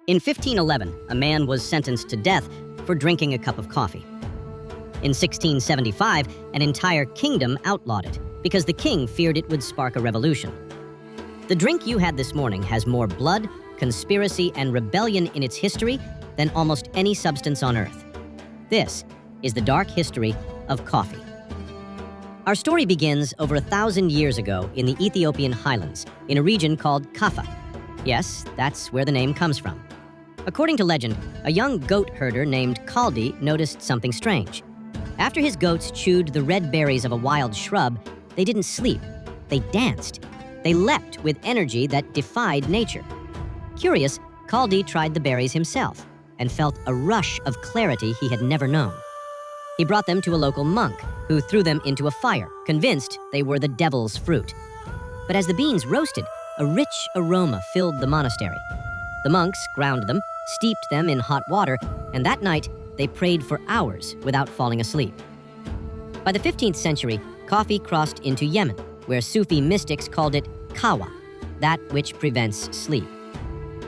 In 1511, a man was sentenced to death for drinking a cup of coffee. In 1675, an entire kingdom outlawed it because the king feared it would spark a revolution. The drink you had this morning has more blood, conspiracy, and rebellion in its history than almost any substance on Earth. This is the dark history of coffee. Our story begins over 1,000 years ago in the Ethiopian highlands, in a region called Kaffa. Yes, that's where the name comes from. According to legend, a young goat herder named Kaldi noticed something strange. After his goats chewed the red berries of a wild shrub, they didn't sleep. They danced. They leapt with energy that defied nature. Curious, Kaldi tried the berries himself and felt a rush of clarity he had never known. He brought them to a local monk, who threw them into a fire, convinced they were the devil's fruit. But as the beans roasted, a rich aroma filled the monastery. The monks ground them, steeped them in hot water, and that night they prayed for hours without falling asleep. By the 15th century, coffee crossed into Yemen, where Sufi mystics called it kawa, that which prevents sleep.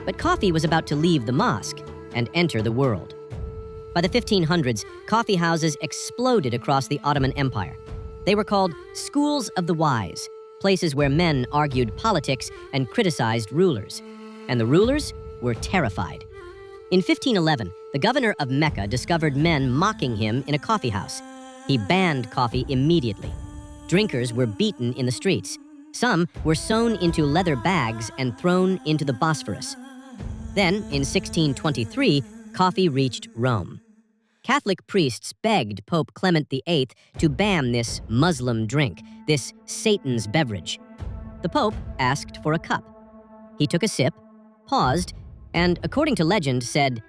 But coffee was about to leave the mosque and enter the world. By the 1500s, coffee houses exploded across the Ottoman Empire. They were called schools of the wise, places where men argued politics and criticized rulers. And the rulers were terrified. In 1511, the governor of Mecca discovered men mocking him in a coffee house. He banned coffee immediately. Drinkers were beaten in the streets. Some were sewn into leather bags and thrown into the Bosphorus. Then, in 1623, coffee reached Rome. Catholic priests begged Pope Clement VIII to ban this Muslim drink, this Satan's beverage. The Pope asked for a cup. He took a sip, paused, and, according to legend, said,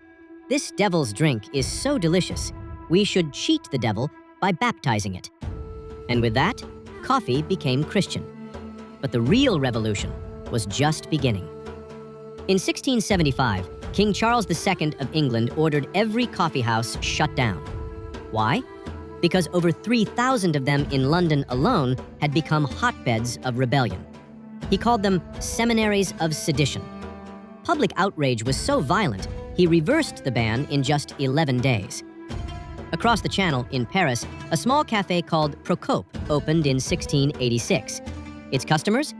"This devil's drink is so delicious, we should cheat the devil by baptizing it." And with that, coffee became Christian. But the real revolution was just beginning. In 1675, King Charles II of England ordered every coffee house shut down. Why? Because over 3,000 of them in London alone had become hotbeds of rebellion. He called them seminaries of sedition. Public outrage was so violent, he reversed the ban in just 11 days. Across the channel, in Paris, a small café called Procope opened in 1686. Its customers?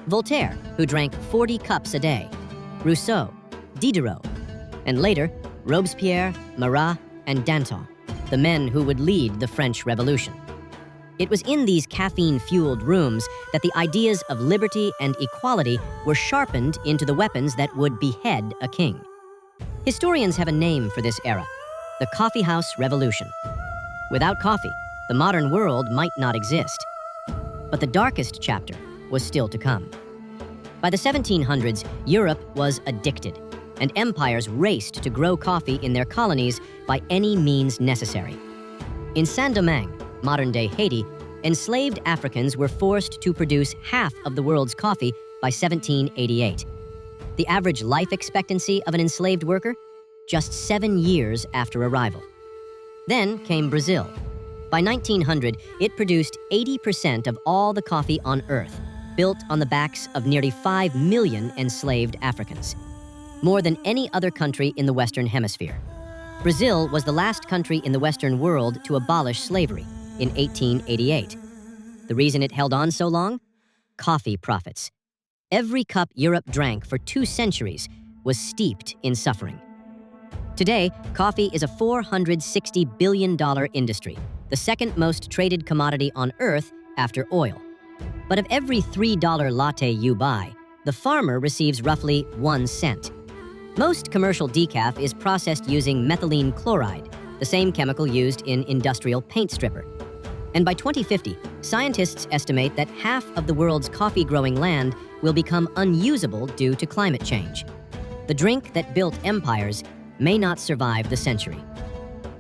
Voltaire, who drank 40 cups a day, Rousseau, Diderot, and later, Robespierre, Marat, and Danton, the men who would lead the French Revolution. It was in these caffeine-fueled rooms that the ideas of liberty and equality were sharpened into the weapons that would behead a king. Historians have a name for this era: the coffeehouse revolution. Without coffee, the modern world might not exist. But the darkest chapter was still to come. By the 1700s, Europe was addicted, and empires raced to grow coffee in their colonies by any means necessary. In Saint-Domingue, modern-day Haiti, enslaved Africans were forced to produce half of the world's coffee by 1788. The average life expectancy of an enslaved worker? Just 7 years after arrival. Then came Brazil. By 1900, it produced 80% of all the coffee on Earth, built on the backs of nearly 5 million enslaved Africans. More than any other country in the Western Hemisphere. Brazil was the last country in the Western world to abolish slavery in 1888. The reason it held on so long? Coffee profits. Every cup Europe drank for 2 centuries was steeped in suffering. Today, coffee is a $460 billion industry, the second most traded commodity on Earth after oil. But of every $3 latte you buy, the farmer receives roughly 1 cent. Most commercial decaf is processed using methylene chloride, the same chemical used in industrial paint stripper. And by 2050, scientists estimate that half of the world's coffee-growing land will become unusable due to climate change. The drink that built empires may not survive the century.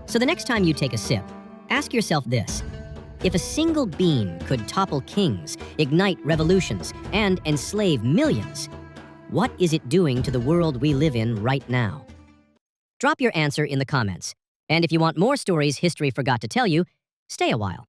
So the next time you take a sip, ask yourself this: if a single bean could topple kings, ignite revolutions, and enslave millions, what is it doing to the world we live in right now? Drop your answer in the comments. And if you want more stories history forgot to tell you, stay a while.